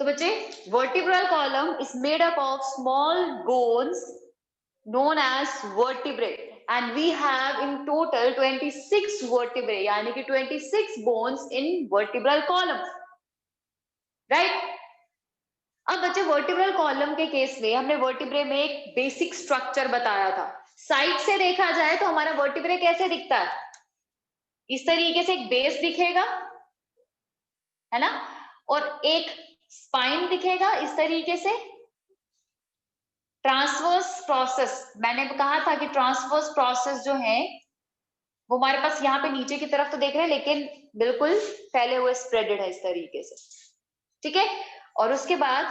तो बच्चे vertebral column is made up of small bones known as vertebrae and we have in total 26 vertebrae यानी कि 26 bones in vertebral column, right? अब बच्चे vertebral column के case में हमने वर्टिब्रे में एक बेसिक स्ट्रक्चर बताया था। साइड से देखा जाए तो हमारा वर्टिब्रे कैसे दिखता है, इस तरीके से एक बेस दिखेगा, है ना, और एक स्पाइन दिखेगा इस तरीके से। ट्रांसवर्स प्रोसेस, मैंने कहा था कि ट्रांसवर्स प्रोसेस जो है वो हमारे पास यहाँ पे नीचे की तरफ तो देख रहे हैं लेकिन बिल्कुल फैले हुए स्प्रेडेड है इस तरीके से, ठीक है। और उसके बाद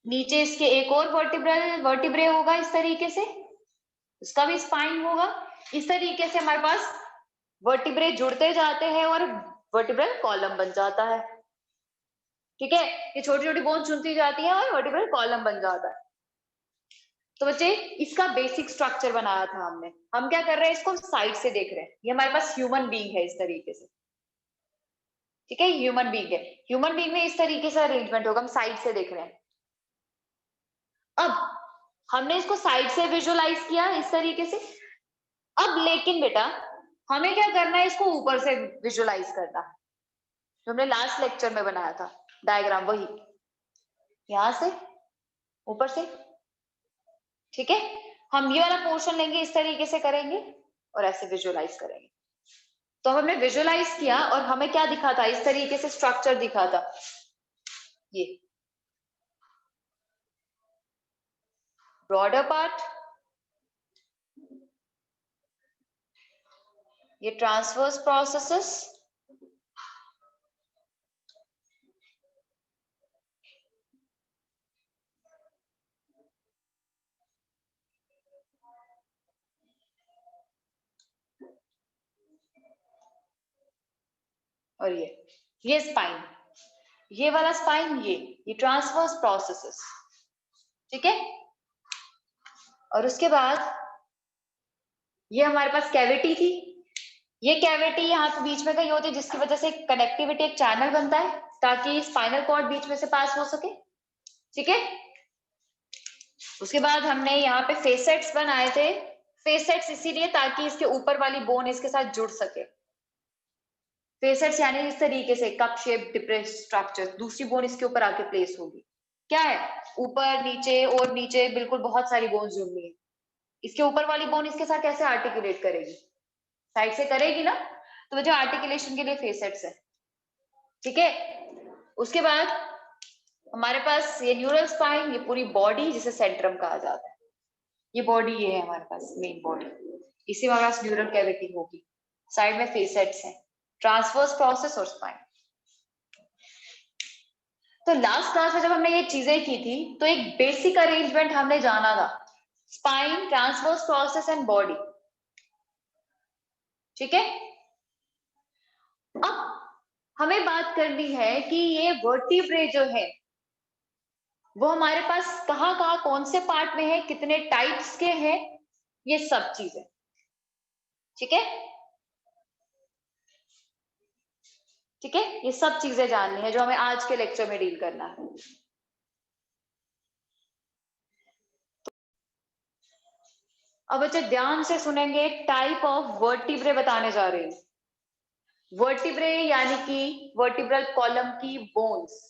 नीचे इसके एक और वर्टिब्रे होगा इस तरीके से, उसका भी स्पाइन होगा। इस तरीके से हमारे पास वर्टिब्रे जुड़ते जाते हैं और वर्टिब्रल कॉलम बन जाता है, ठीक है। ये छोटी छोटी बोन चुनती जाती है और वर्टिब्रल कॉलम बन जाता है। तो बच्चे इसका बेसिक स्ट्रक्चर बनाया था हमने। हम क्या कर रहे हैं, इसको साइड से देख रहे हैं। ये हमारे पास ह्यूमन बीइंग है इस तरीके से, ठीक है, ह्यूमन बीइंग है। ह्यूमन बीइंग में इस तरीके से अरेंजमेंट होगा, हम साइड से देख रहे हैं। अब हमने इसको साइड से विजुअलाइज किया इस तरीके से। अब लेकिन बेटा हमें क्या करना है, इसको ऊपर से विजुअलाइज करना है, जो हमने लास्ट लेक्चर में बनाया था डायग्राम, वही यहां से ऊपर से, ठीक है। हम ये वाला पोर्शन लेंगे, इस तरीके से करेंगे और ऐसे विजुअलाइज करेंगे। तो हमने विजुअलाइज किया और हमें क्या दिखा था, इस तरीके से स्ट्रक्चर दिखा था। ये ब्रॉडर पार्ट, ये ट्रांसवर्स प्रोसेसेस, और ये स्पाइन, ये वाला स्पाइन, ये ट्रांसवर्स प्रोसेसेस, ठीक है। और उसके बाद ये हमारे पास कैविटी थी। ये कैविटी यहाँ पे बीच में कहीं होती है जिसकी वजह से कनेक्टिविटी, एक चैनल बनता है ताकि स्पाइनल कॉर्ड बीच में से पास हो सके, ठीक है। उसके बाद हमने यहाँ पे फेसेट्स बनाए थे। फेसेट्स इसीलिए ताकि इसके ऊपर वाली बोन इसके साथ जुड़ सके। फेसेट्स यानी इस तरीके से कप शेप डिप्रेस स्ट्रक्चर, दूसरी बोन इसके ऊपर आके प्लेस होगी। क्या है, ऊपर नीचे और नीचे बिल्कुल बहुत सारी बोन जुड़नी है। इसके ऊपर वाली बोन इसके साथ कैसे आर्टिकुलेट करेगी, साइड से करेगी ना, तो वो जो आर्टिकुलेशन के लिए फेसेट्स है, ठीक है। उसके बाद हमारे पास ये न्यूरल स्पाइन, ये पूरी बॉडी जिसे सेंट्रम कहा जाता है, ये बॉडी ये है हमारे पास मेन बॉडी, इसी में हमारे पास न्यूरल कैविटी होगी, साइड में फेसेट्स हैं, ट्रांसवर्स प्रोसेस और स्पाइन। तो लास्ट क्लास में जब हमने ये चीजें की थी तो एक बेसिक अरेंजमेंट हमने जाना था, spine, transverse process and body, ठीक है। अब हमें बात करनी है कि ये वर्टिब्रे जो है वो हमारे पास कहाँ कहाँ कौन से पार्ट में है, कितने टाइप्स के हैं, ये सब चीजें, ठीक है, ठीक है। ये सब चीजें जाननी है जो हमें आज के लेक्चर में डील करना है। अब बच्चे ध्यान से सुनेंगे, टाइप ऑफ वर्टिब्रे बताने जा रहे हैं। वर्टिब्रे यानी कि वर्टिब्रल कॉलम की बोन्स,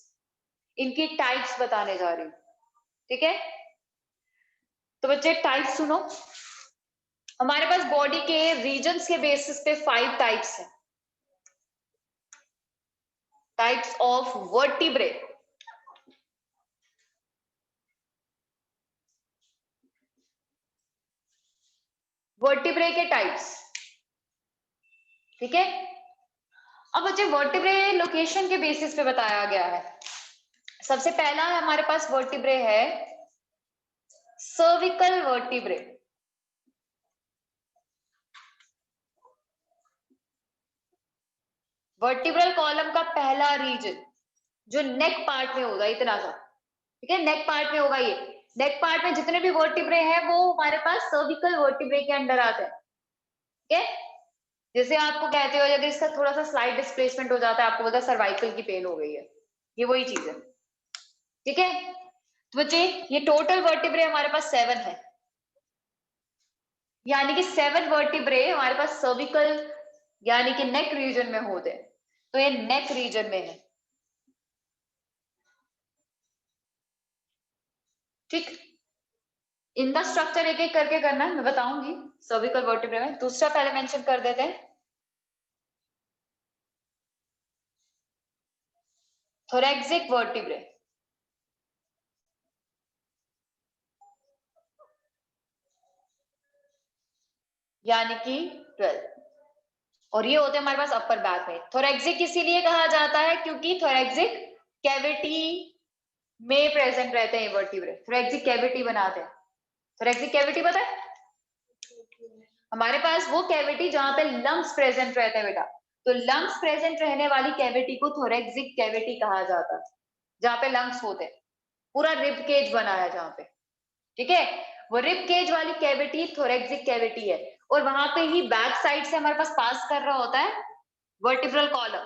इनकी टाइप्स बताने जा रही हूं, ठीक है। तो बच्चे टाइप सुनो। हमारे पास बॉडी के रीजन्स के बेसिस पे 5 टाइप्स हैं, टाइप्स ऑफ वर्टिब्रे। वर्टिब्रे के टाइप्स, ठीक है। अब बच्चे वर्टिब्रे लोकेशन के बेसिस पे बताया गया है। सबसे पहला हमारे पास वर्टिब्रे है सर्विकल वर्टिब्रे। वर्टिब्रल कॉलम का पहला रीजन जो नेक पार्ट में होगा, इतना सा, ठीक है, नेक पार्ट में होगा। ये नेक पार्ट में जितने भी वर्टिब्रे हैं वो हमारे पास सर्विकल वर्टिब्रे के अंडर आते हैं, ठीक है। जैसे आपको कहते हो अगर इसका थोड़ा सा स्लाइड डिस्प्लेसमेंट हो जाता है, आपको बोलता है सर्वाइकल की पेन हो गई है, ये वही चीज है, ठीक है, तो बच्चे ये टोटल वर्टिब्रे हमारे पास 7 है, यानी कि 7 वर्टिब्रे हमारे पास सर्विकल यानी कि नेक रीजन में होते हैं, तो ये नेक रीजन में है। ठीक, इनका स्ट्रक्चर एक एक करके करना है, मैं बताऊंगी सर्विकल वर्टिब्रे में। दूसरा पहले मेंशन कर देते हैं, थोरैक्सिक वर्टिब्रे। यानी कि 12, और ये होते हैं हमारे पास अपर बैक में। थोरैक्सिक इसीलिए कहा जाता है क्योंकि थोरैक्सिक कैविटी में प्रेजेंट रहते हैं वर्टिब्रे, थोरैक्सिक कैविटी बनाते हैं। थोरैक्सिक कैविटी पता है हमारे पास वो कैविटी जहां पे लंग्स प्रेजेंट रहते हैं बेटा, तो लंग्स प्रेजेंट रहने वाली कैविटी को थोरैक्सिक कैविटी कहा जाता है, जहां पे लंग्स होते हैं, पूरा रिब केज बना है जहां पे। ठीक है, वो रिब केज वाली कैविटी थोरैक्सिक कैविटी है, और वहां पे ही बैक साइड से हमारे पास पास कर रहा होता है वर्टिब्रल कॉलम।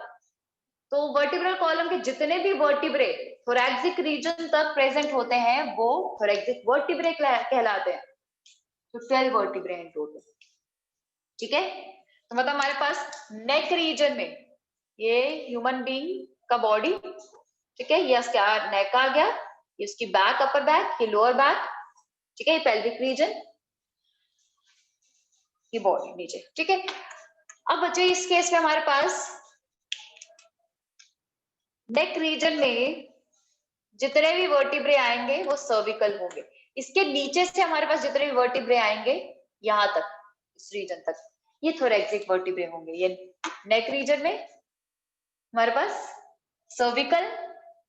तो वर्टिब्रल कॉलम के जितने भी वर्टिब्रे थोरैक्सिक रीजन तक प्रेजेंट होते हैं वो थोरैक्सिक वर्टिब्रे कहलाते हैं। तो 12 वर्टिब्रे इन टोटल। ठीक है, तो मतलब हमारे पास नेक रीजन में ये ह्यूमन बीइंग का बॉडी, ठीक है, ये इसका नेक आ गया, ये उसकी बैक अपर बैक, ये लोअर बैक, ठीक है, ये पेल्विक रीजन, ये बॉडी नीचे। ठीक है, अब बच्चे इस केस में हमारे पास नेक रीजन में जितने भी वर्टिब्रे आएंगे वो सर्विकल होंगे। इसके नीचे से हमारे पास जितने भी वर्टिब्रे आएंगे यहां तक, इस रीजन तक, ये थोरैक्सिक वर्टिब्रे होंगे। ये नेक रीजन में हमारे पास सर्विकल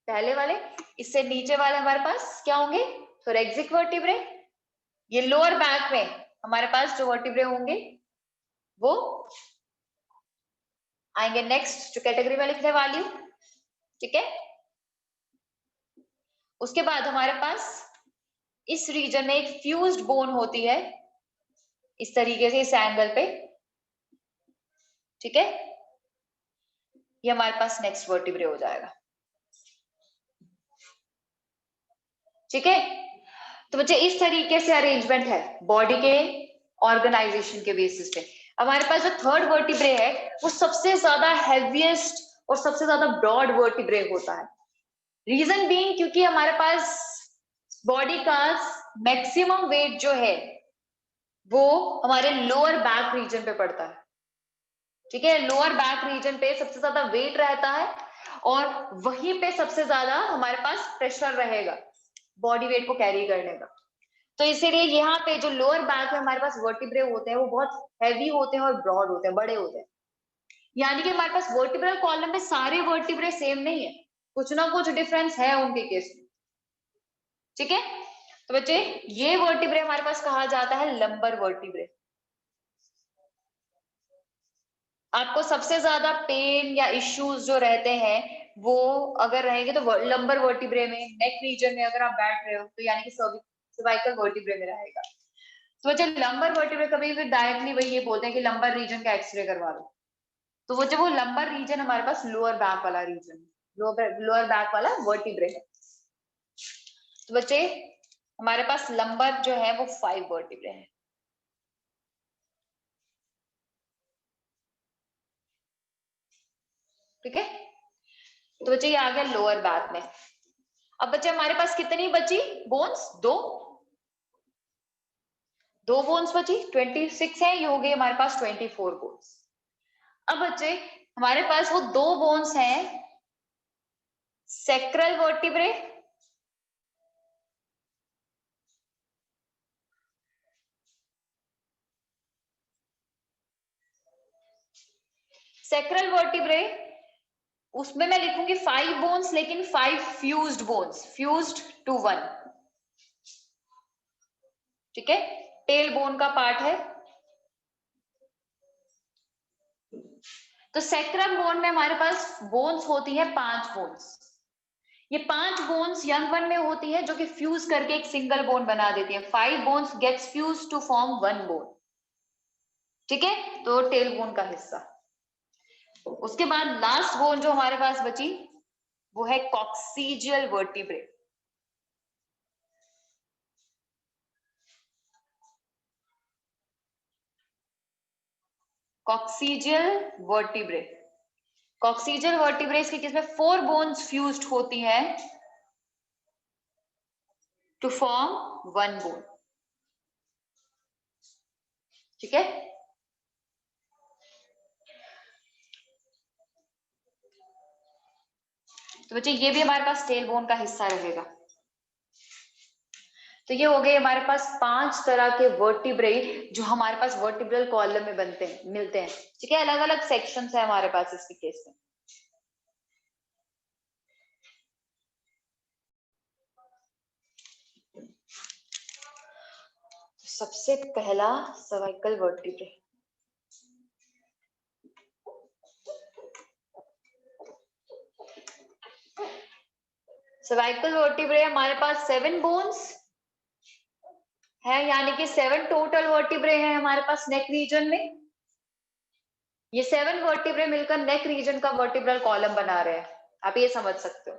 पहले वाले, इससे नीचे वाले हमारे पास क्या होंगे, थोरैक्सिक वर्टिब्रे। ये लोअर बैक में हमारे पास जो वर्टिब्रे होंगे वो आएंगे नेक्स्ट जो कैटेगरी में लिखने वाली हूं। ठीक है, उसके बाद हमारे पास इस रीजन में एक फ्यूज्ड बोन होती है इस तरीके से, इस एंगल पे। ठीक है, ये हमारे पास नेक्स्ट वर्टिब्रे हो जाएगा। ठीक है, तो बच्चे इस तरीके से अरेंजमेंट है बॉडी के ऑर्गेनाइजेशन के बेसिस पे। हमारे पास जो थर्ड वर्टिब्रे है वो सबसे ज्यादा हैवीएस्ट और सबसे ज्यादा ब्रॉड वर्टिब्रे होता है। रीजन बीइंग क्योंकि हमारे पास बॉडी का मैक्सिमम वेट जो है वो हमारे लोअर बैक रीजन पे पड़ता है। ठीक है, लोअर बैक रीजन पे सबसे ज्यादा वेट रहता है और वहीं पे सबसे ज्यादा हमारे पास प्रेशर रहेगा बॉडी वेट को कैरी करने का। तो इसीलिए यहाँ पे जो लोअर बैक में हमारे पास वर्टिब्रे होते हैं वो बहुत हैवी होते हैं और ब्रॉड होते हैं, बड़े होते हैं। यानी कि हमारे पास वर्टिब्रल कॉलम में सारे वर्टिब्रे सेम नहीं है, कुछ ना कुछ डिफरेंस है उनके केस में। ठीक है, तो बच्चे ये वर्टिब्रे हमारे पास कहा जाता है लंबर वर्टिब्रे। आपको सबसे ज्यादा पेन या इश्यूज जो रहते हैं वो अगर रहेंगे तो लंबर वर्टिब्रे में, नेक रीजन में अगर आप बैठ रहे हो तो यानी कि सर्वाइकल वर्टिब्रे में रहेगा। तो बच्चे लंबर वर्टिब्रे कभी भी डायरेक्टली वही ये बोलते हैं कि लंबर रीजन का एक्सरे करवा लो, तो वो जब वो लंबर रीजन हमारे पास लोअर बैक वाला रीजन, लोअर बैक वाला वर्टिब्रे है। तो बच्चे हमारे पास लंबर जो है वो 5 वर्टिब्रे है। ठीक है, तो बच्चे ये आ गया लोअर बैक में। अब बच्चे हमारे पास कितनी बची बोन्स, दो बोन्स बची, 26 है, ये हो गई हमारे पास 24 बोन्स। अब बच्चे हमारे पास वो दो बोन्स हैं, सेक्रल वर्टिब्रे सेक्रल वर्टिब्रे, उसमें मैं लिखूंगी 5 बोन्स, लेकिन 5 फ्यूज्ड बोन्स, फ्यूज्ड टू 1। ठीक है, टेल बोन का पार्ट है। तो सेक्रम बोन में हमारे पास बोन्स होती है 5 बोन्स। ये 5 बोन्स यंग वन में होती है जो कि फ्यूज करके एक सिंगल बोन बना देती है। 5 bones gets fuse to form 1 bone. ठीक है, तो टेल बोन का हिस्सा। उसके बाद लास्ट बोन जो हमारे पास बची वो है coccygeal vertebrae. Coccygeal vertebrae. Coccygeal vertebraes के केस में 4 बोन्स फ्यूज्ड होती हैं टू फॉर्म 1 बोन। ठीक है, तो बच्चे ये भी हमारे पास टेल बोन का हिस्सा रहेगा। तो ये हो गए हमारे पास 5 तरह के वर्टिब्रे जो हमारे पास वर्टिब्रल कॉलम में बनते हैं, मिलते हैं। ठीक है, अलग अलग सेक्शंस है हमारे पास इसके केस में। सबसे पहला सर्वाइकल वर्टिब्रे। सर्वाइकल वर्टिब्रे हमारे पास 7 बोन्स है, यानी कि 7 टोटल वर्टिब्रे हैं हमारे पास नेक रीजन में। ये 7 वर्टिब्रे मिलकर नेक रीजन का वर्टिब्रल कॉलम बना रहे हैं, आप ये समझ सकते हो।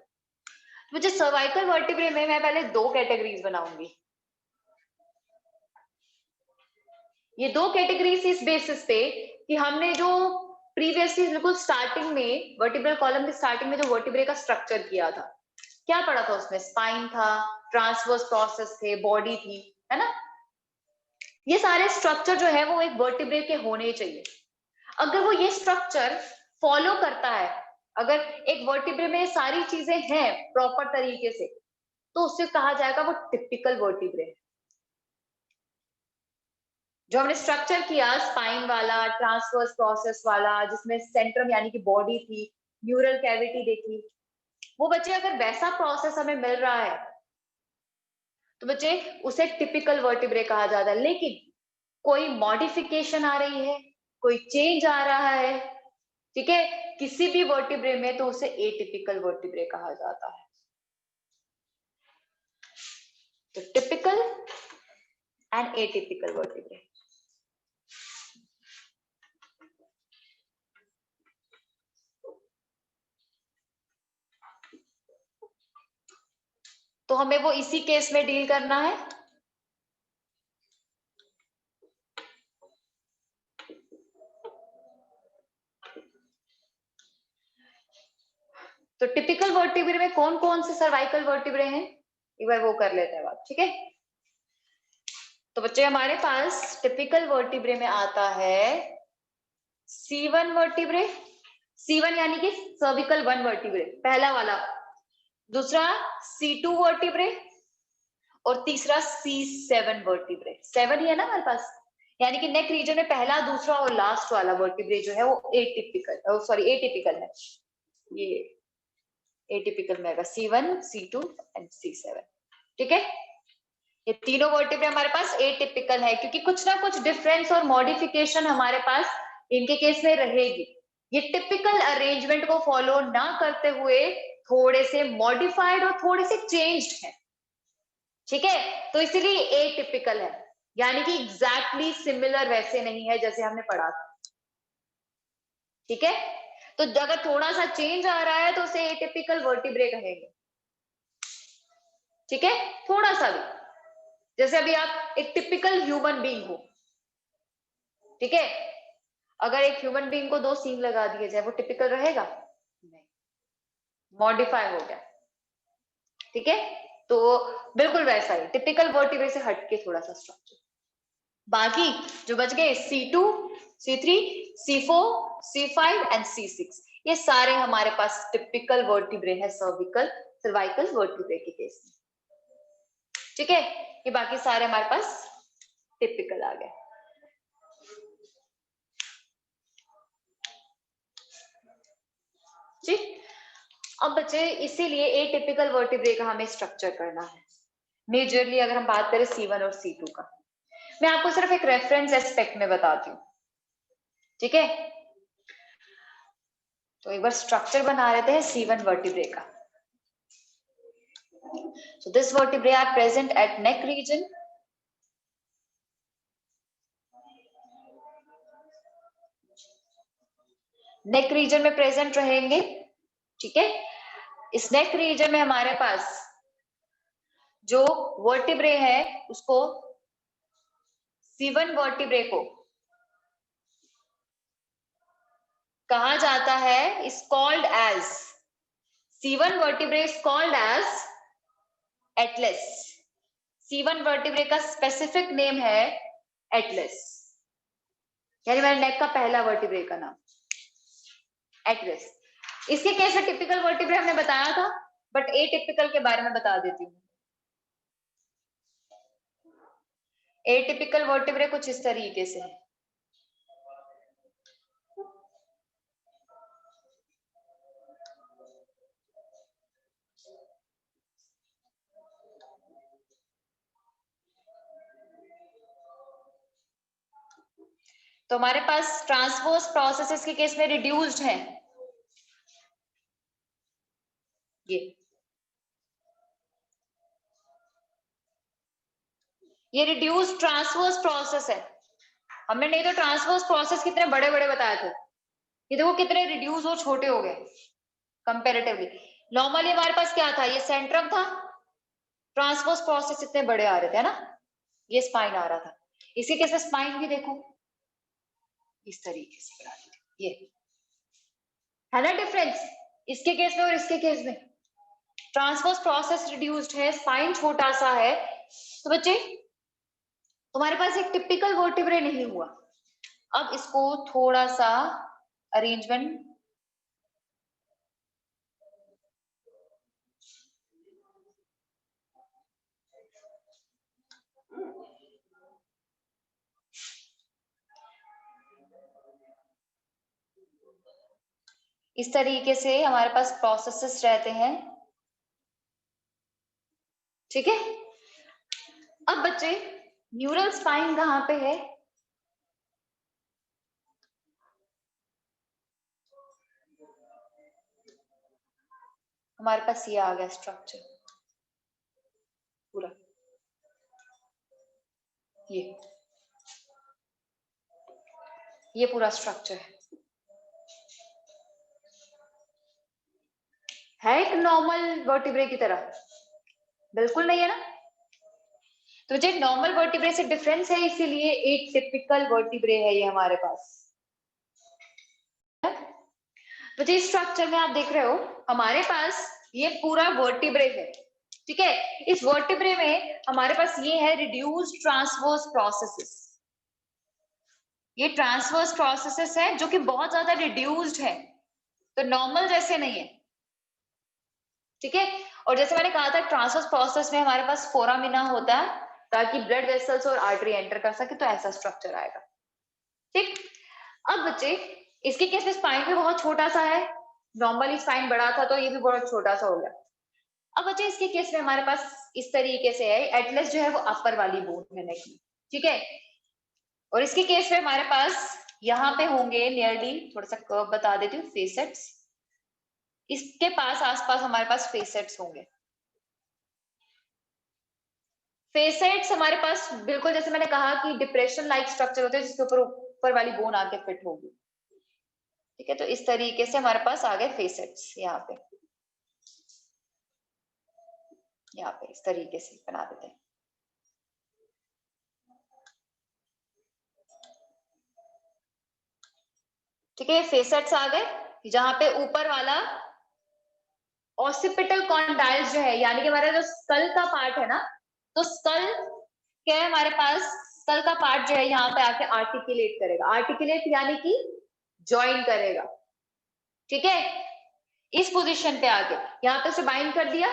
मुझे सर्वाइकल वर्टिब्रे में मैं पहले 2 कैटेगरीज बनाऊंगी। ये 2 कैटेगरीज इस बेसिस पे कि हमने जो प्रीवियसली बिल्कुल स्टार्टिंग में वर्टिब्रल कॉलम के स्टार्टिंग में जो वर्टिब्रे का स्ट्रक्चर किया था, क्या पढ़ा था उसमें? स्पाइन था, ट्रांसवर्स प्रोसेस थे, बॉडी थी, है ना। ये सारे स्ट्रक्चर जो है वो एक वर्टिब्रे के होने चाहिए। अगर वो ये स्ट्रक्चर फॉलो करता है, अगर एक वर्टिब्रे में सारी चीजें हैं प्रॉपर तरीके से, तो उससे कहा जाएगा वो टिपिकल वर्टिब्रे। जो हमने स्ट्रक्चर किया स्पाइन वाला, ट्रांसवर्स प्रोसेस वाला, जिसमें सेंट्रम यानी कि बॉडी थी, न्यूरल कैविटी देखी, वो बच्चे अगर वैसा प्रोसेस हमें मिल रहा है तो बच्चे उसे टिपिकल वर्टिब्रे कहा जाता है। लेकिन कोई मॉडिफिकेशन आ रही है, कोई चेंज आ रहा है, ठीक है, किसी भी वर्टिब्रे में, तो उसे एटिपिकल वर्टिब्रे कहा जाता है। तो टिपिकल एंड एटिपिकल वर्टिब्रे। तो हमें वो इसी केस में डील करना है। तो टिपिकल वर्टिब्रे में कौन कौन से सर्वाइकल वर्टिब्रे हैं, एक बार वो कर लेते हैं बात। ठीक है, तो बच्चे हमारे पास टिपिकल वर्टिब्रे में आता है C1 वर्टिब्रे। C1 यानी कि सर्विकल 1 वर्टिब्रे, पहला वाला। दूसरा C2 वर्टिब्रे और तीसरा C7 वर्टिब्रे। 7 ही है ना हमारे पास, यानी कि नेक रीजन में पहला, दूसरा और लास्ट वाला वर्टिब्रे जो है वो एटिपिकल, सॉरी एटिपिकल है। ये एटिपिकल में आएगा C1, C2 एंड C7। ठीक है, ये तीनों वर्टिब्रे हमारे पास एटिपिकल है, क्योंकि कुछ ना कुछ डिफरेंस और मॉडिफिकेशन हमारे पास इनके केस में रहेगी। ये टिपिकल अरेंजमेंट को फॉलो ना करते हुए थोड़े से मॉडिफाइड और थोड़े से चेंज्ड है। ठीक है, तो इसीलिए एटिपिकल है, यानी कि एग्जैक्टली सिमिलर वैसे नहीं है जैसे हमने पढ़ा था। ठीक है, तो अगर थोड़ा सा चेंज आ रहा है तो उसे एटिपिकल वर्टिब्रे कहेंगे। ठीक है, थोड़ा सा भी, जैसे अभी आप एक टिपिकल ह्यूमन बीइंग हो, ठीक है, अगर एक ह्यूमन बीइंग को 2 सींग लगा दिए जाए, वो टिपिकल रहेगा? नहीं, मॉडिफाई हो गया। ठीक है, तो बिल्कुल वैसा ही टिपिकल वर्टिब्रे से हटके थोड़ा सा स्ट्रक्चर। बाकी जो बच गए C2, C3, C4, C5 and C6, ये सारे हमारे पास टिपिकल वर्टिब्रे है सर्वाइकल वर्टिब्रे के केस में। ठीक है, ये बाकी सारे हमारे पास टिपिकल आ गए। जी, अब बच्चे इसीलिए एटिपिकल वर्टिब्रे का हमें स्ट्रक्चर करना है मेजरली, अगर हम बात करें C1 और C2 का। मैं आपको सिर्फ एक रेफरेंस एस्पेक्ट में बताती हूँ। ठीक है, तो एक बार स्ट्रक्चर बना लेते हैं C1 वर्टिब्रे का। So this vertebrae are present at neck region. Neck region में प्रेजेंट रहेंगे। ठीक है, इस नेक रीजन में हमारे पास जो वर्टिब्रे है उसको C1 वर्टिब्रे को कहा जाता है, is called as, C1 vertebrae is called as atlas. C1 vertebrae का स्पेसिफिक नेम है एटलस, यानी मेरे नेक का पहला वर्टिब्रे का नाम एटलस। इसके केस में टिपिकल वर्टिब्रे हमने बताया था, बट एटिपिकल के बारे में बता देती हूँ। एटिपिकल वर्टिब्रे कुछ इस तरीके से है। तो हमारे पास ट्रांसवर्स प्रोसेसेस के केस में रिड्यूस्ड है ये रिड्यूस्ड ट्रांसवर्स प्रोसेस है। हमने नहीं तो ट्रांसवर्स प्रोसेस कितने बड़े बड़े बताए थे, ये देखो कितने रिड्यूस और छोटे हो गए कंपैरेटिवली। नॉर्मली हमारे पास क्या था, ये सेंट्रम था, ट्रांसवर्स प्रोसेस इतने बड़े आ रहे थे, है ना, ये स्पाइन आ रहा था। इसी के साथ स्पाइन भी देखो इस तरीके से बना दी, ये है ना डिफरेंस इसके केस में और इसके केस में। ट्रांसवर्स प्रोसेस रिड्यूस्ड है, स्पाइन छोटा सा है। तो बच्चे तुम्हारे पास एक टिपिकल वर्टिब्रे नहीं हुआ। अब इसको थोड़ा सा अरेंजमेंट इस तरीके से हमारे पास प्रोसेसेस रहते हैं, ठीक है। अब बच्चे न्यूरल स्पाइन कहाँ पे है, हमारे पास ये आ गया स्ट्रक्चर पूरा, ये पूरा स्ट्रक्चर है एक नॉर्मल वर्टिब्रे की तरह, बिल्कुल नहीं है ना। तो जो नॉर्मल वर्टिब्रे से डिफरेंस है, इसीलिए एक टिपिकल वर्टिब्रे है ये हमारे पास। तो जो स्ट्रक्चर में आप देख रहे हो, हमारे पास ये पूरा वर्टिब्रे है, ठीक है। इस वर्टिब्रे में हमारे पास ये है रिड्यूस्ड ट्रांसवर्स प्रोसेसेस। ये ट्रांसवर्स प्रोसेसेस है जो कि बहुत ज्यादा रिड्यूस्ड है, तो नॉर्मल जैसे नहीं है, ठीक है। और जैसे मैंने कहा था, ट्रांसवर्स प्रोसेस में हमारे पास फोरामिना होता है ताकि ब्लड वेसल्स और आर्टरी एंटर कर सके, तो ऐसा स्ट्रक्चर आएगा, ठीक। अब बच्चे इसके केस में स्पाइन भी बहुत छोटा सा है, नॉर्मली स्पाइन बड़ा था तो ये भी बहुत छोटा सा हो गया। अब बच्चे इसके केस में हमारे पास इस तरीके से है, एटलस जो है वो अपर वाली बोन है नेक में, ठीक है। और इसके केस में हमारे पास यहाँ पे होंगे नियरली, थोड़ा सा कर्व बता देती हूँ, फेसेट्स, इसके पास आसपास हमारे पास फेसेट्स होंगे। फेसेट्स हमारे पास बिल्कुल जैसे मैंने कहा कि डिप्रेशन लाइक स्ट्रक्चर होते हैं जिसके ऊपर ऊपर वाली बोन आके फिट होगी, ठीक है। तो इस तरीके से हमारे पास आ गए फेसेट्स, यहाँ पे इस तरीके से बना देते हैं, ठीक है। फेसेट्स आ गए, जहां पे ऊपर वाला ऑसिपिटल कॉन्डाइल्स जो है, यानी कि हमारा जो स्कल का पार्ट है ना, तो स्कल क्या है हमारे पास, स्कल का पार्ट जो है यहाँ पे आके आर्टिकुलेट करेगा, आर्टिकुलेट यानी कि ज्वाइन करेगा, ठीक है। इस पोजीशन पे आके यहाँ पे उसे बाइंड कर दिया।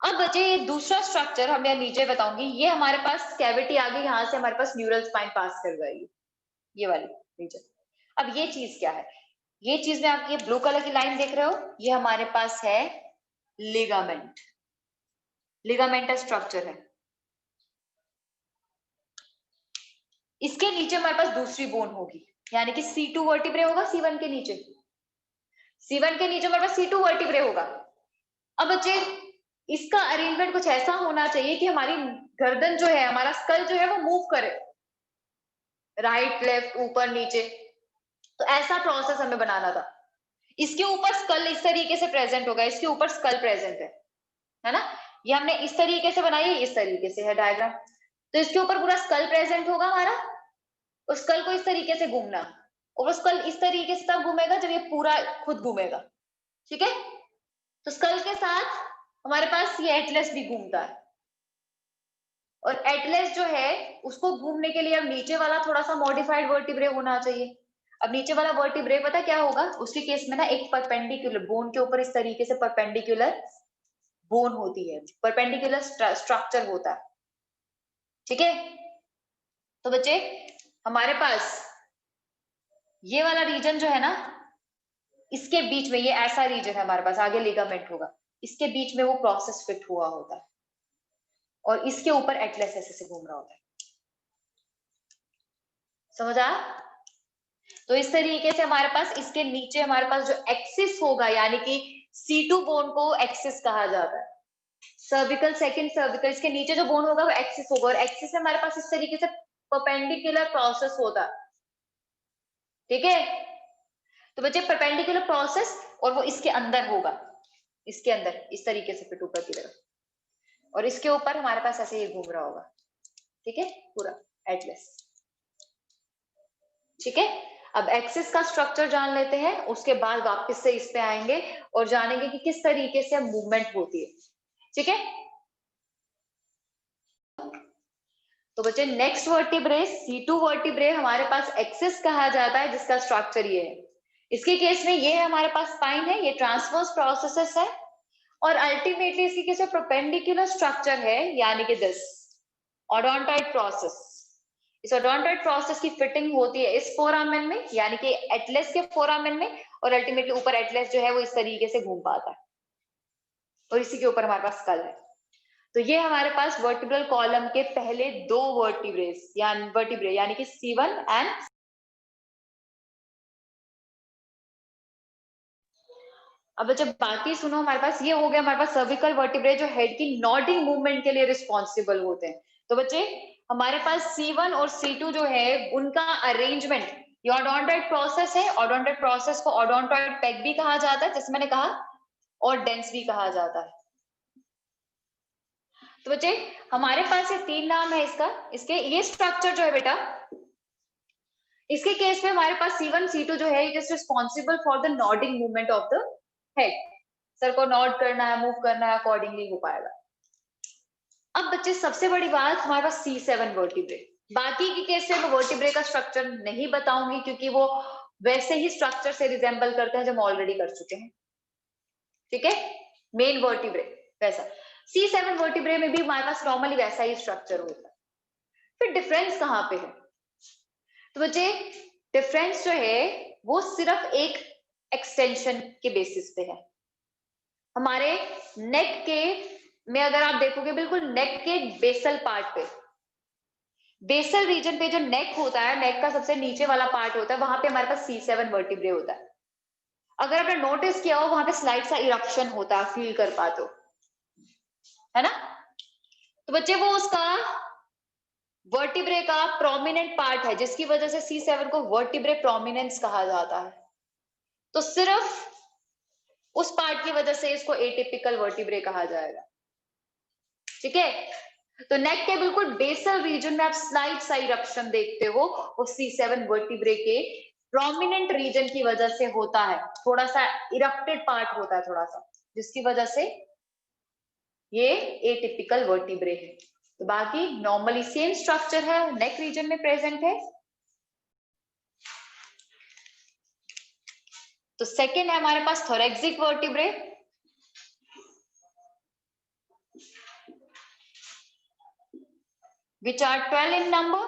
अब बचे ये दूसरा स्ट्रक्चर, हम यहाँ नीचे बताऊंगी, ये हमारे पास कैविटी आ गई, यहाँ से हमारे पास न्यूरल स्पाइन पास कर जाएगी, ये वाली रीजन। अब ये चीज क्या है, ये चीज में आप ये ब्लू कलर की लाइन देख रहे हो, ये हमारे पास है लिगामेंट, लिगामेंटस स्ट्रक्चर है। इसके नीचे हमारे पास दूसरी बोन होगी, यानी कि C2 वर्टिब्रे होगा C1 के नीचे, C1 के नीचे हमारे पास C2 वर्टिब्रे होगा। अब बच्चे इसका अरेंजमेंट कुछ ऐसा होना चाहिए कि हमारी गर्दन जो है, हमारा स्कल जो है वो मूव करे, राइट लेफ्ट ऊपर नीचे, तो ऐसा प्रोसेस हमें बनाना था। इसके ऊपर स्कल इस तरीके से प्रेजेंट होगा, इसके ऊपर स्कल प्रेजेंट है ना, ये हमने इस तरीके से बनाई है, इस तरीके से है डायग्राम। तो इसके ऊपर पूरा स्कल प्रेजेंट होगा हमारा, उस स्कल को इस तरीके से घूमना, और वो स्कल इस तरीके से तब घूमेगा जब ये पूरा खुद घूमेगा, ठीक है। तो स्कल के साथ हमारे पास ये एटलस भी घूमता है, और एटलस जो है उसको घूमने के लिए अब नीचे वाला थोड़ा सा मॉडिफाइड वर्टिब्रे होना चाहिए। अब नीचे वाला वर्टिब्रे पता क्या होगा उसके केस में ना, एक परपेंडिकुलर बोन के ऊपर इस तरीके से परपेंडिकुलर बोन होती है, परपेंडिकुलर स्ट्रक्चर होता है, ठीक है। तो बच्चे हमारे पास ये वाला रीजन जो है ना, इसके बीच में ये ऐसा रीजन है हमारे पास, आगे लिगामेंट होगा, इसके बीच में वो प्रोसेस फिट हुआ होता है, और इसके ऊपर एटलस ऐसे से घूम रहा होता है, समझ आ? तो इस तरीके से हमारे पास इसके नीचे हमारे पास जो एक्सिस होगा, यानी कि C2 बोन को एक्सिस कहा जाता है, सर्विकल सेकंड सर्विकल, इसके नीचे जो बोन होगा वो एक्सिस होगा, और एक्सिस से हमारे पास इस तरीके से परपेंडिकुलर प्रोसेस होता है, ठीक है। तो बच्चे परपेंडिकुलर प्रोसेस, और वो इसके अंदर होगा, इसके अंदर इस तरीके से फिट ऊपर की तरफ, और इसके ऊपर हमारे पास ऐसे ही घूम रहा होगा, ठीक है, पूरा एटलस, ठीक है। अब एक्सिस का स्ट्रक्चर जान लेते हैं, उसके बाद वापस से इस पे आएंगे और जानेंगे कि किस तरीके से मूवमेंट होती है, ठीक है। तो बच्चे नेक्स्ट वर्टिब्रे C2 वर्टिब्रे हमारे पास एक्सिस कहा जाता है, जिसका स्ट्रक्चर ये है। इसके केस में ये है हमारे पास स्पाइन है, ये ट्रांसवर्स प्रोसेसेस है, और अल्टीमेटली इसके केस में परपेंडिकुलर स्ट्रक्चर है, यानी कि दिस ओडोंटॉइड प्रोसेस। इस ओडोंटॉइड प्रोसेस की फिटिंग होती है इस फोरामेन में, यानी कि एटलस के फोरामेन में, और अल्टीमेटली ऊपर एटलस जो है वो इस तरीके से घूम पाता है, और इसी के ऊपर हमारे पास स्कल है। तो ये हमारे पास वर्टिब्रल कॉलम के पहले दो वर्टिब्रेस यानी कि C1 एंड, अब जब बाकी सुनो, हमारे पास ये हो गया हमारे पास सर्विकल वर्टिब्रे जो हेड की नॉडिंग मूवमेंट के लिए रिस्पॉन्सिबल होते हैं। तो बच्चे हमारे पास C1 और C2 जो है उनका अरेंजमेंट, ये ओडोंटॉइड प्रोसेस है, ओडोंटॉइड प्रोसेस को ओडोंटॉइड पेग भी कहा जाता है, जैसे मैंने कहा, और डेंस भी कहा जाता है। तो बच्चे हमारे पास ये तीन नाम है इसका, इसके ये स्ट्रक्चर जो है बेटा, इसके केस में हमारे पास C1 C2 जो है, it is responsible for the nodding movement of the head, sir को नॉड करना है, मूव करना है, अकॉर्डिंगली हो पाएगा। अब बच्चे सबसे बड़ी बात, हमारे पास C7 वर्टिब्रे, बाकी के केस में मैं वर्टिब्रे का स्ट्रक्चर नहीं बताऊंगी, क्योंकि वो वैसे ही स्ट्रक्चर से रिजेंबल करते हैं जो हम ऑलरेडी कर चुके हैं, ठीक है, मेन वर्टिब्रे वैसा। C7 वर्टिब्रे में भी हमारे पास नॉर्मली वैसा ही स्ट्रक्चर होता है। फिर डिफरेंस कहाँ पे है? तो बच्चे डिफरेंस जो है वो सिर्फ एक एक्सटेंशन के बेसिस पे है। हमारे नेक के में अगर आप देखोगे, बिल्कुल नेक के बेसल पार्ट पे, बेसल रीजन पे जो नेक होता है, नेक का सबसे नीचे वाला पार्ट होता है, वहां पे हमारे पास C7 वर्टिब्रे होता है। अगर आपने नोटिस किया हो, वहां पे स्लाइड सा इरप्शन होता है, फील कर पाते हो, है ना। तो बच्चे वो उसका वर्टिब्रे का प्रोमिनेंट पार्ट है, जिसकी वजह से C7 को वर्टिब्रे प्रोमिनेंस कहा जाता है। तो सिर्फ उस पार्ट की वजह से इसको एटिपिकल वर्टिब्रे कहा जाएगा, ठीक है। तो नेक के बिल्कुल बेसल रीजन में आप स्लाइड सा इरप्शन देखते हो, वो C7 वर्टिब्रे के प्रोमिनेंट रीजन की वजह से होता है, थोड़ा सा इरप्टेड पार्ट होता है थोड़ा सा, जिसकी वजह से ये एटिपिकल वर्टिब्रे है। तो बाकी नॉर्मली सेम स्ट्रक्चर है, नेक रीजन में प्रेजेंट है। तो सेकेंड है हमारे पास थोरेक्सिक vertebrae, which are 12 in number.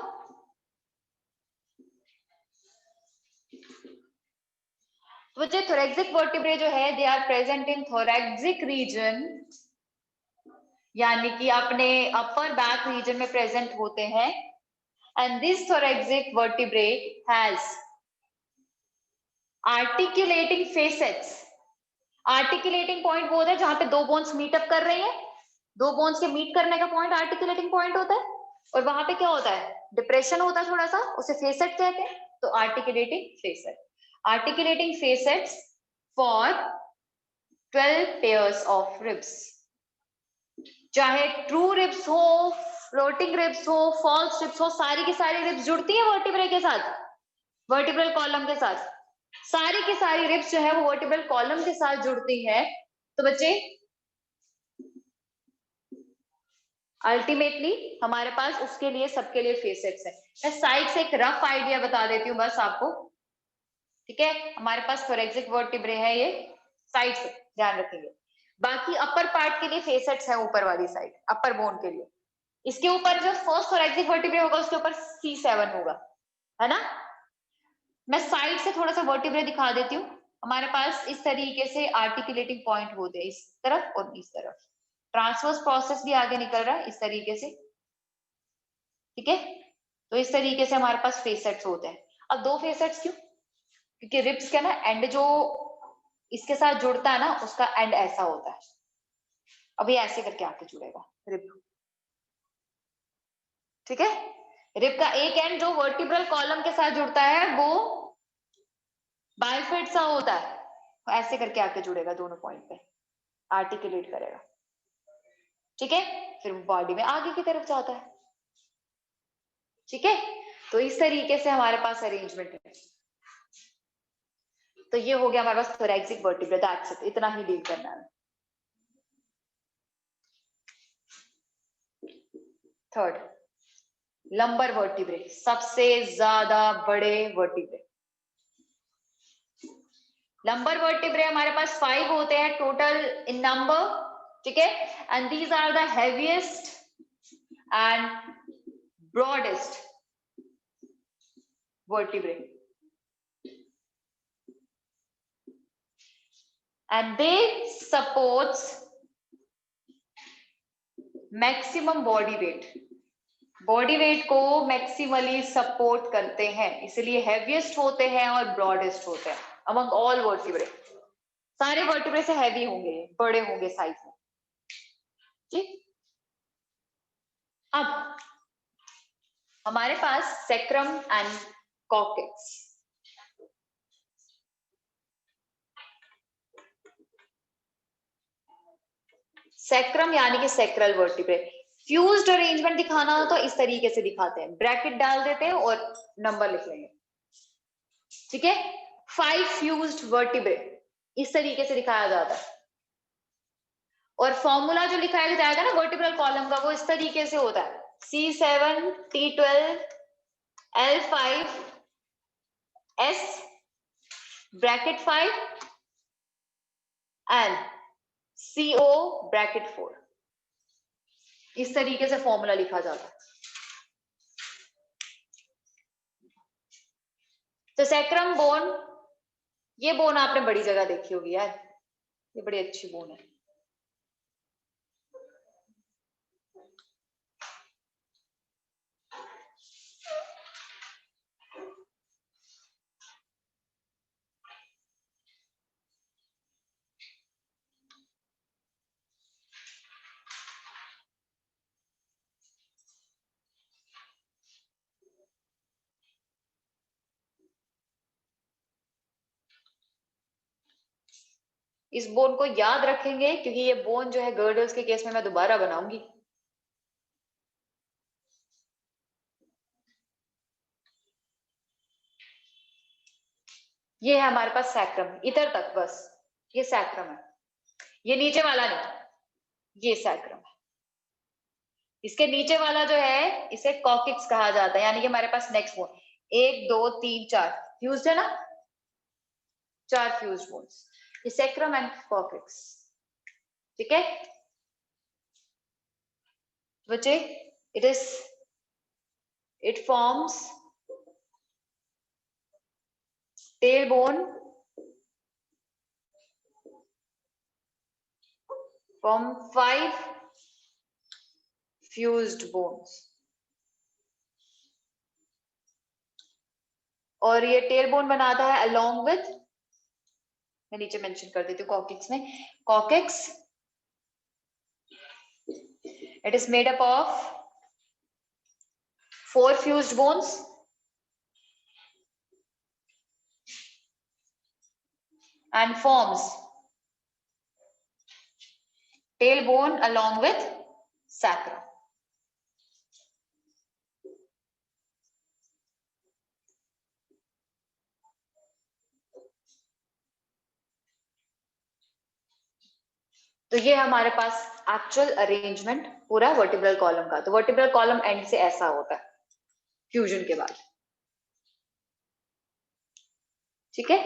तो बच्चे thoracic vertebrae जो है, they are present in thoracic region, यानी कि अपने अपर बैक रीजन में प्रेजेंट होते हैं। and this thoracic vertebrae has articulating facets. Articulating point वो होता है जहां पे दो बोन्स मीटअप कर रही है, दो बोन्स के मीट करने का पॉइंट आर्टिकुलेटिंग पॉइंट होता है, और वहां पे क्या होता है, डिप्रेशन होता है थोड़ा सा, उसे फेसेट कहते हैं। तो articulating facet, articulating facets for 12 pairs of ribs, चाहे ट्रू रिब्स हो, फ्लोटिंग रिब्स हो, फॉल्स रिब्स हो, सारी की सारी रिब्स जुड़ती है वर्टिब्रे के साथ, वर्टिब्रल कॉलम के साथ सारी की सारी रिब्स जो है वो वर्टिब्रल कॉलम के साथ जुड़ती है। तो बच्चे अल्टीमेटली हमारे पास उसके लिए सबके लिए फेसेट्स है। मैं साइड से एक रफ आइडिया बता देती हूँ बस आपको, ठीक है। हमारे पास थोरेसिक वर्टिब्रे है, ये साइड से ध्यान रखेंगे। बाकी अपर पार्ट के लिए फेसेट्स है, ऊपर वाली साइड अपर बोन के लिए। इसके ऊपर जो फर्स्ट थोरेसिक वर्टिब्रे होगा उसके ऊपर C7 होगा, है ना। मैं साइड से थोड़ा सा वर्टिब्रे दिखा देती हूँ। हमारे पास इस तरीके से आर्टिकुलेटिंग पॉइंट होते हैं, इस तरफ और इस तरफ। ट्रांसवर्स प्रोसेस भी आगे निकल रहा है इस तरीके से, ठीक है। तो इस तरीके से हमारे पास फेसेट्स होते हैं। अब दो फेसेट्स क्यों? क्योंकि रिब्स का ना एंड जो इसके साथ जुड़ता है ना, उसका एंड ऐसा होता है। अब ये ऐसे करके आके जुड़ेगा रिब, ठीक है। रिब का एक एंड जो वर्टिब्रल कॉलम के साथ जुड़ता है वो बाइफेड सा होता है, ऐसे करके आके जुड़ेगा दोनों पॉइंट पे, आर्टिकुलेट करेगा, ठीक है। फिर वो बॉडी में आगे की तरफ जाता है, ठीक है। तो इस तरीके से हमारे पास अरेंजमेंट है। तो ये हो गया हमारे पास थोरेसिक वर्टिब्रे, दैट्स इट, इतना ही डील करना है। थर्ड, लंबर वर्टिब्रे, सबसे ज्यादा बड़े वर्टिब्रे। लंबर वर्टिब्रे हमारे पास 5 होते हैं टोटल इन नंबर, ठीक है। And these are the heaviest and broadest vertebrae, and they supports maximum body weight, body weight को मैक्सिमली सपोर्ट करते हैं, इसलिए हैवीएस्ट होते हैं और ब्रॉडेस्ट होते हैं अमंग ऑल वर्टिब्रे। सारे वर्टिब्रे से हैवी होंगे, बड़े होंगे साइज में, ठीक। अब हमारे पास सैक्रम एंड कॉकेक्स। सैक्रम यानी कि सैक्रल वर्टिब्रे। फ्यूज्ड अरेंजमेंट दिखाना हो तो इस तरीके से दिखाते हैं, ब्रैकेट डाल देते हैं और नंबर लिख लेंगे, ठीक है। 5 फ्यूज्ड वर्टिब्रे इस तरीके से दिखाया जाता है। और फॉर्मूला जो लिखाया जाएगा ना वर्टिब्रल कॉलम का, वो इस तरीके से होता है, C7 T12 L5 S bracket 5 and CO bracket 4। इस तरीके से फॉर्मूला लिखा जाता है। तो सैक्रम बोन, ये बोन आपने बड़ी जगह देखी होगी यार, ये बड़ी अच्छी बोन है। इस बोन को याद रखेंगे क्योंकि ये बोन जो है गर्डल्स के केस में मैं दोबारा बनाऊंगी। ये है हमारे पास सैक्रम, इधर तक बस, ये सैक्रम है, ये नीचे वाला नहीं, ये सैक्रम है। इसके नीचे वाला जो है इसे कॉकिक्स कहा जाता है, यानी कि हमारे पास नेक्स्ट बोन 1 2 3 4 फ्यूज्ड है ना, 4 फ्यूज्ड बोन्स, ये सैक्रम एंड कॉकिक्स, ठीक है बच्चे। it forms tailbone from 5 fused bones, और ये टेलबोन बनाता है along with, मैं नीचे मेंशन कर देती हूँ कॉकिक्स में, coccyx it is made up of 4 fused bones and forms tailbone along with sacrum. तो ये हमारे पास एक्चुअल अरेंजमेंट पूरा वर्टिब्रल कॉलम का। तो वर्टिब्रल कॉलम एंड से ऐसा होता है फ्यूजन के बाद। ठीक है,